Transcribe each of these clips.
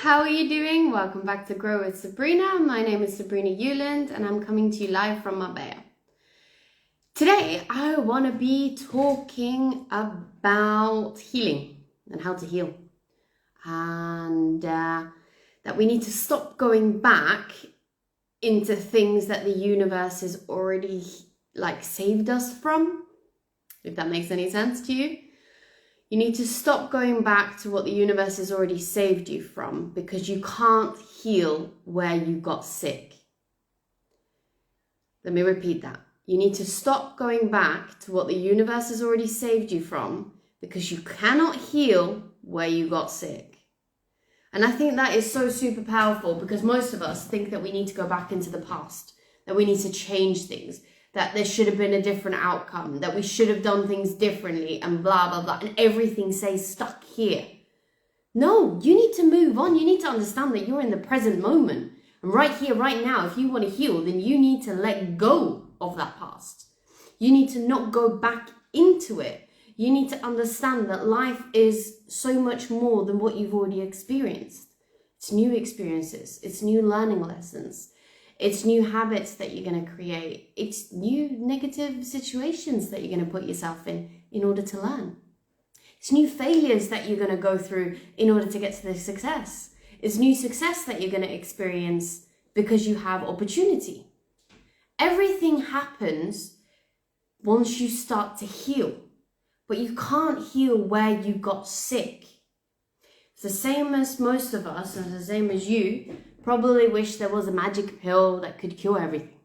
How are you doing? Welcome back to Grow with Sabrina. My name is Sabrina Euland and I'm coming to you live from Marbella. Today I want to be talking about healing and how to heal, and that we need to stop going back into things that the universe has already saved us from, if that makes any sense to you. You need to stop going back to what the universe has already saved you from, because you can't heal where you got sick. Let me repeat that. You need to stop going back to what the universe has already saved you from, because you cannot heal where you got sick. And I think that is so super powerful, because most of us think that we need to go back into the past, that we need to change things, that there should have been a different outcome, that we should have done things differently, and blah, blah, blah, and everything stays stuck here. No, you need to move on. You need to understand that you're in the present moment. And right here, right now, if you want to heal, then you need to let go of that past. You need to not go back into it. You need to understand that life is so much more than what you've already experienced. It's new experiences. It's new learning lessons. It's new habits that you're going to create. It's new negative situations that you're going to put yourself in order to learn. It's new failures that you're going to go through in order to get to the success. It's new success that you're going to experience because you have opportunity. Everything happens once you start to heal, but you can't heal where you got sick. It's the same as most of us, and the same as you probably wish there was a magic pill that could cure everything.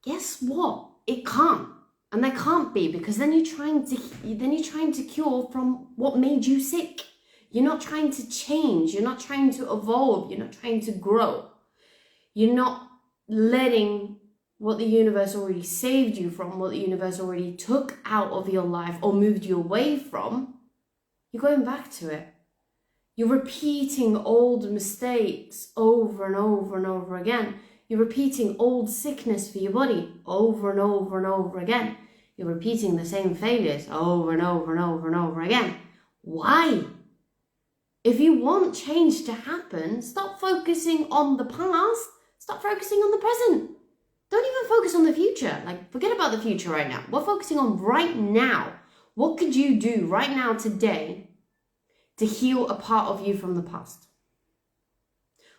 Guess what? It can't. And there can't be, because then you're trying to cure from what made you sick. You're not trying to change. You're not trying to evolve. You're not trying to grow. You're not letting what the universe already saved you from, what the universe already took out of your life or moved you away from. You're going back to it. You're repeating old mistakes over and over and over again. You're repeating old sickness for your body over and over and over again. You're repeating the same failures over and over and over and over again. Why? If you want change to happen, stop focusing on the past. Stop focusing on the present. Don't even focus on the future. Forget about the future right now. We're focusing on right now. What could you do right now today to heal a part of you from the past?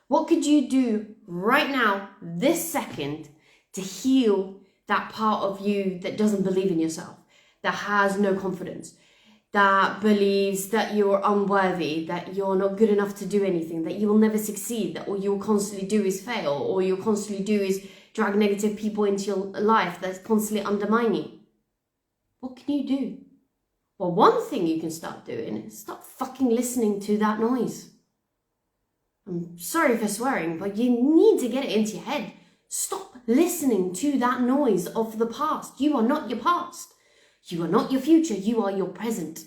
What could you do right now, this second, to heal that part of you that doesn't believe in yourself, that has no confidence, that believes that you're unworthy, that you're not good enough to do anything, that you will never succeed, that all you'll constantly do is fail, or you'll constantly do is drag negative people into your life that's constantly undermining? What can you do? Well, one thing you can start doing is stop fucking listening to that noise. I'm sorry for swearing, but you need to get it into your head. Stop listening to that noise of the past. You are not your past. You are not your future. You are your present,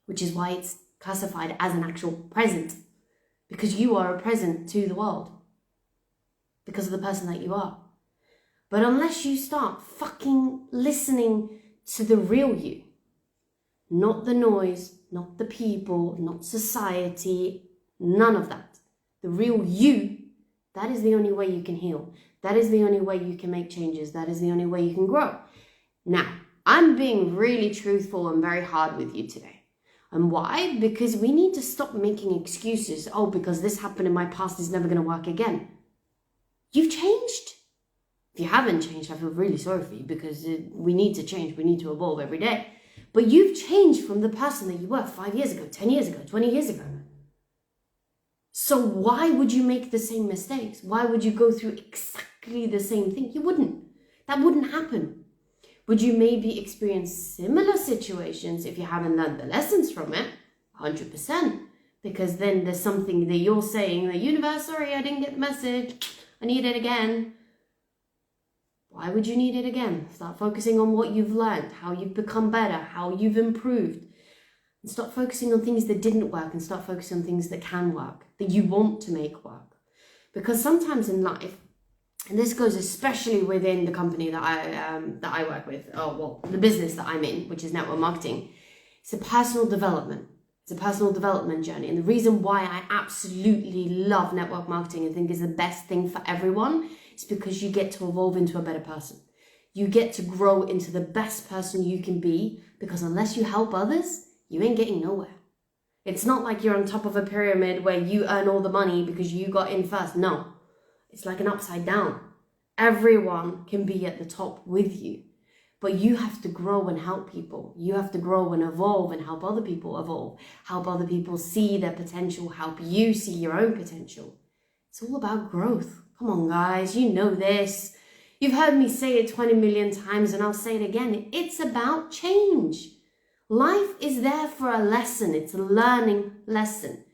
which is why it's classified as an actual present, because you are a present to the world because of the person that you are. But unless you start fucking listening to the real you, not the noise, not the people, not society, none of that. The real you, that is the only way you can heal. That is the only way you can make changes. That is the only way you can grow. Now, I'm being really truthful and very hard with you today. And why? Because we need to stop making excuses. Oh, because this happened in my past is never going to work again. You've changed. If you haven't changed, I feel really sorry for you, because we need to change. We need to evolve every day. But you've changed from the person that you were 5 years ago, 10 years ago, 20 years ago. So why would you make the same mistakes? Why would you go through exactly the same thing? You wouldn't. That wouldn't happen. Would you maybe experience similar situations if you haven't learned the lessons from it? 100%. Because then there's something that you're saying, the universe, sorry, I didn't get the message. I need it again. Why would you need it again? Start focusing on what you've learned, how you've become better, how you've improved. And stop focusing on things that didn't work, and start focusing on things that can work, that you want to make work. Because sometimes in life, and this goes especially within the company that I work with, the business that I'm in, which is network marketing, it's a personal development. It's a personal development journey. And the reason why I absolutely love network marketing and think is the best thing for everyone is because you get to evolve into a better person. You get to grow into the best person you can be, because unless you help others, you ain't getting nowhere. It's not like you're on top of a pyramid where you earn all the money because you got in first. No, it's like an upside down. Everyone can be at the top with you, but you have to grow and help people. You have to grow and evolve and help other people evolve, help other people see their potential, help you see your own potential. It's all about growth. Come on, guys, you know this. You've heard me say it 20 million times and I'll say it again. It's about change. Life is there for a lesson. It's a learning lesson.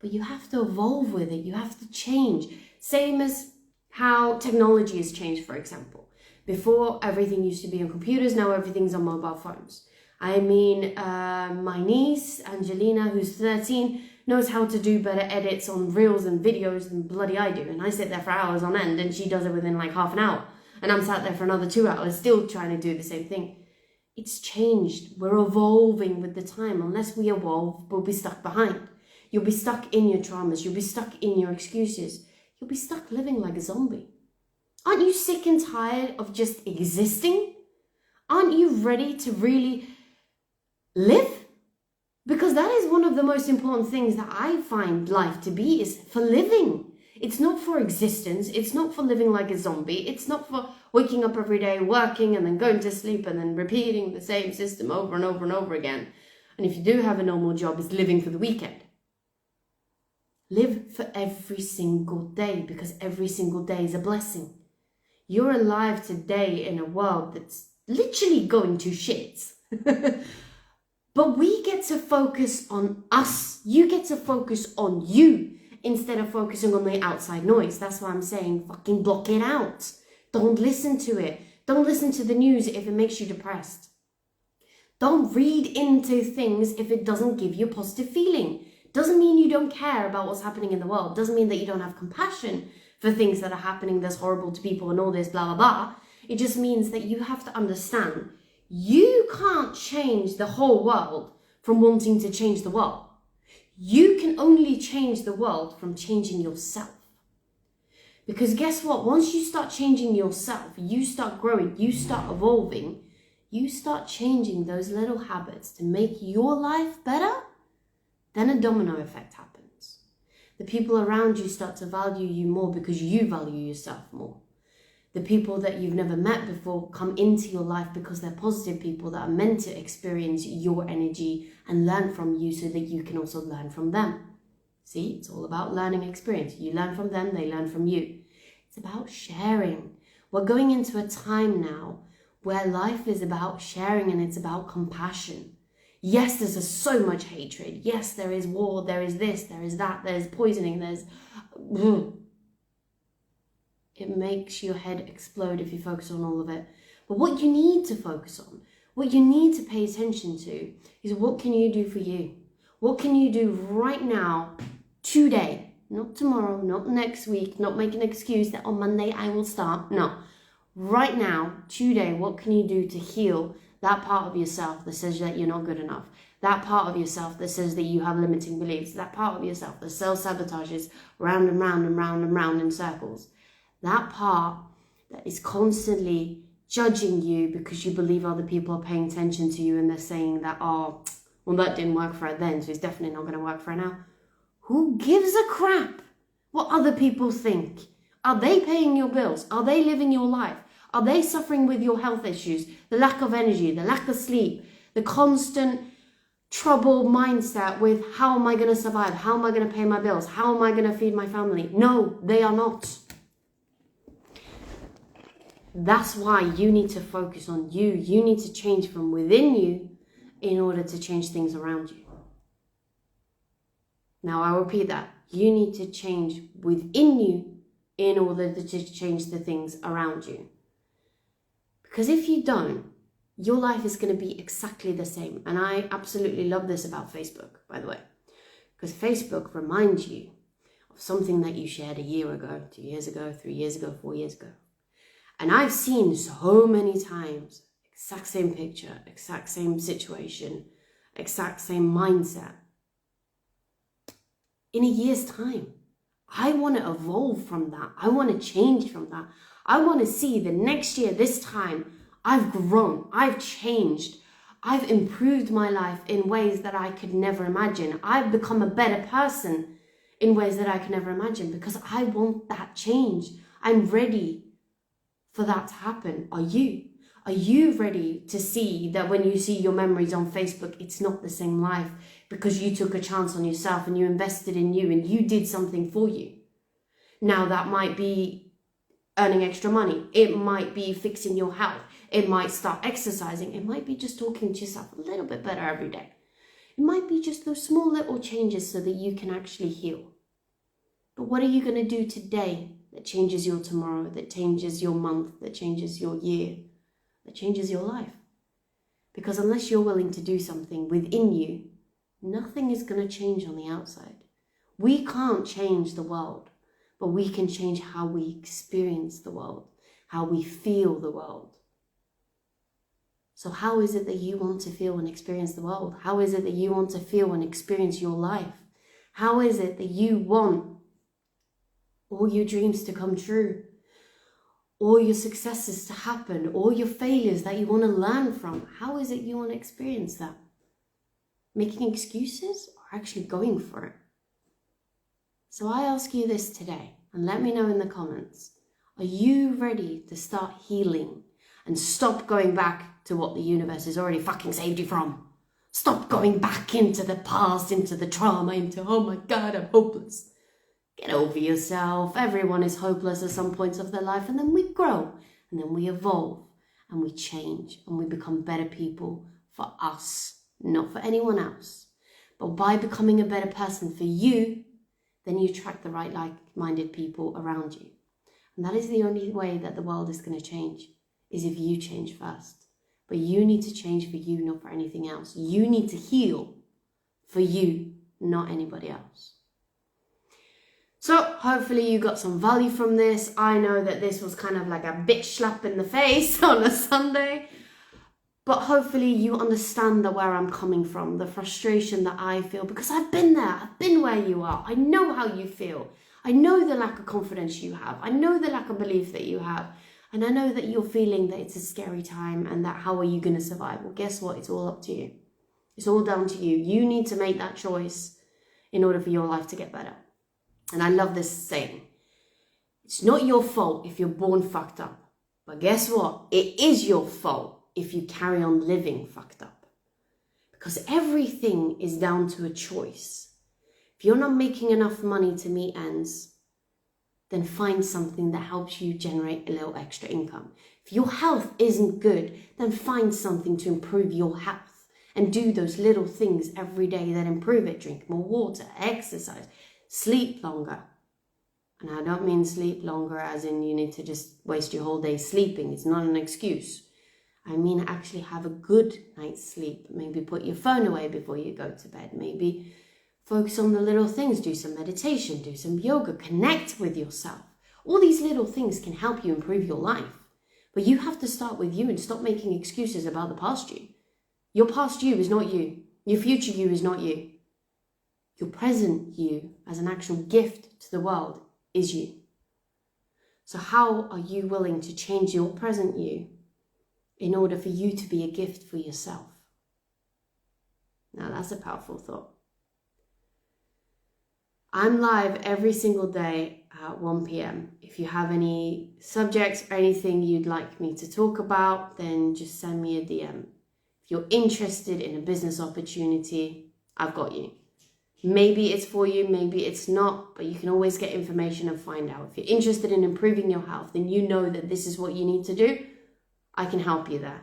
But you have to evolve with it. You have to change. Same as how technology has changed, for example. Before, everything used to be on computers. Now everything's on mobile phones. I mean, my niece, Angelina, who's 13, knows how to do better edits on reels and videos than bloody I do. And I sit there for hours on end and she does it within like half an hour. And I'm sat there for another 2 hours still trying to do the same thing. It's changed. We're evolving with the time. Unless we evolve, we'll be stuck behind. You'll be stuck in your traumas. You'll be stuck in your excuses. You'll be stuck living like a zombie. Aren't you sick and tired of just existing? Aren't you ready to really live? Because that is one of the most important things that I find life to be, is for living. It's not for existence. It's not for living like a zombie. It's not for waking up every day, working, and then going to sleep, and then repeating the same system over and over and over again. And if you do have a normal job, it's living for the weekend. Live for every single day, because every single day is a blessing. You're alive today in a world that's literally going to shit. But we get to focus on us. You get to focus on you instead of focusing on the outside noise. That's why I'm saying fucking block it out. Don't listen to it. Don't listen to the news if it makes you depressed. Don't read into things if it doesn't give you a positive feeling. Doesn't mean you don't care about what's happening in the world. Doesn't mean that you don't have compassion for things that are happening that's horrible to people and all this blah, blah, blah. It just means that you have to understand you can't change the whole world from wanting to change the world. You can only change the world from changing yourself. Because guess what? Once you start changing yourself, you start growing, you start evolving, you start changing those little habits to make your life better, then a domino effect happens. The people around you start to value you more because you value yourself more. The people that you've never met before come into your life because they're positive people that are meant to experience your energy and learn from you so that you can also learn from them. See, it's all about learning experience. You learn from them, they learn from you. It's about sharing. We're going into a time now where life is about sharing and it's about compassion. Yes, there's so much hatred. Yes, there is war, there is this, there is that, there's poisoning, there's... It makes your head explode if you focus on all of it. But what you need to focus on, what you need to pay attention to, is what can you do for you? What can you do right now, today? Not tomorrow, not next week, not make an excuse that on Monday I will start. No. Right now, today, what can you do to heal that part of yourself that says that you're not good enough? That part of yourself that says that you have limiting beliefs? That part of yourself that self-sabotages round and round and round and round in circles? That part that is constantly judging you because you believe other people are paying attention to you and they're saying that, oh, well, that didn't work for her then, so it's definitely not going to work for her now. Who gives a crap what other people think? Are they paying your bills? Are they living your life? Are they suffering with your health issues, the lack of energy, the lack of sleep, the constant troubled mindset with how am I going to survive? How am I going to pay my bills? How am I going to feed my family? No, they are not. That's why you need to focus on you. You need to change from within you in order to change things around you. Now, I'll repeat that. You need to change within you in order to change the things around you. Because if you don't, your life is going to be exactly the same. And I absolutely love this about Facebook, by the way. Because Facebook reminds you of something that you shared a year ago, 2 years ago, 3 years ago, 4 years ago. And I've seen so many times, exact same picture, exact same situation, exact same mindset. in a year's time. I want to evolve from that. I want to change from that. I want to see the next year, this time, I've grown, I've changed, I've improved my life in ways that I could never imagine. I've become a better person in ways that I could never imagine because I want that change. I'm ready for that to happen. Are you? Are you ready to see that when you see your memories on Facebook, it's not the same life because you took a chance on yourself and you invested in you and you did something for you? Now that might be earning extra money. It might be fixing your health. It might start exercising. It might be just talking to yourself a little bit better every day. It might be just those small little changes so that you can actually heal. But what are you going to do today that changes your tomorrow, that changes your month, that changes your year, that changes your life? Because unless you're willing to do something within you, nothing is going to change on the outside. We can't change the world, but we can change how we experience the world, how we feel the world. So how is it that you want to feel and experience the world? How is it that you want to feel and experience your life? How is it that you want all your dreams to come true? All your successes to happen? All your failures that you want to learn from? How is it you want to experience that? Making excuses or actually going for it? So I ask you this today, and let me know in the comments. Are you ready to start healing and stop going back to what the universe has already fucking saved you from? Stop going back into the past, into the trauma, into, oh my God, I'm hopeless. Get over yourself. Everyone is hopeless at some points of their life, and then we grow, and then we evolve, and we change, and we become better people for us, not for anyone else. But by becoming a better person for you, then you attract the right like-minded people around you. And that is the only way that the world is going to change, is if you change first. But you need to change for you, not for anything else. You need to heal for you, not anybody else. So hopefully you got some value from this. I know that this was kind of like a bitch slap in the face on a Sunday, but hopefully you understand where I'm coming from, the frustration that I feel, because I've been there. I've been where you are. I know how you feel. I know the lack of confidence you have. I know the lack of belief that you have. And I know that you're feeling that it's a scary time and that how are you going to survive? Well, guess what? It's all up to you. It's all down to you. You need to make that choice in order for your life to get better. And I love this saying. It's not your fault if you're born fucked up. But guess what? It is your fault if you carry on living fucked up. Because everything is down to a choice. If you're not making enough money to meet ends, then find something that helps you generate a little extra income. If your health isn't good, then find something to improve your health and do those little things every day that improve it. Drink more water, exercise, sleep longer. And I don't mean sleep longer as in you need to just waste your whole day sleeping. It's not an excuse. I mean actually have a good night's sleep. Maybe put your phone away before you go to bed. Maybe focus on the little things. Do some meditation, do some yoga, connect with yourself. All these little things can help you improve your life. But you have to start with you and stop making excuses about the past you. Your past you is not you. Your future you is not you. Your present you, as an actual gift to the world, is you. So how are you willing to change your present you in order for you to be a gift for yourself? Now that's a powerful thought. I'm live every single day at 1 p.m. If you have any subjects or anything you'd like me to talk about, then just send me a DM. If you're interested in a business opportunity, I've got you. Maybe it's for you, maybe it's not, but you can always get information and find out. If you're interested in improving your health, then you know that this is what you need to do. I can help you there.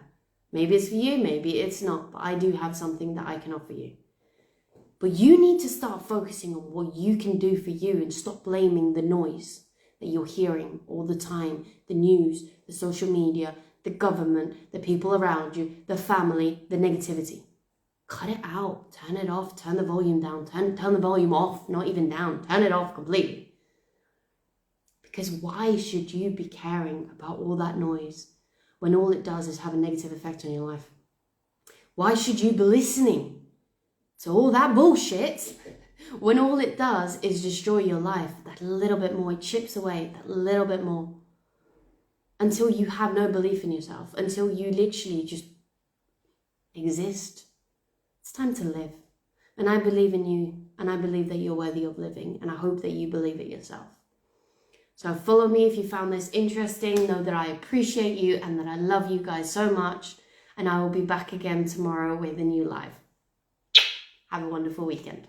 Maybe it's for you, maybe it's not, but I do have something that I can offer you. But you need to start focusing on what you can do for you and stop blaming the noise that you're hearing all the time. The news, the social media, the government, the people around you, the family, the negativity. Cut it out, turn it off, turn the volume down, turn the volume off, not even down, turn it off completely. Because why should you be caring about all that noise when all it does is have a negative effect on your life? Why should you be listening to all that bullshit when all it does is destroy your life, that little bit more, it chips away that little bit more until you have no belief in yourself, until you literally just exist. It's time to live. And I believe in you, and I believe that you're worthy of living, and I hope that you believe it yourself. So follow me if you found this interesting. Know that I appreciate you and that I love you guys so much. And I will be back again tomorrow with a new live. Have a wonderful weekend.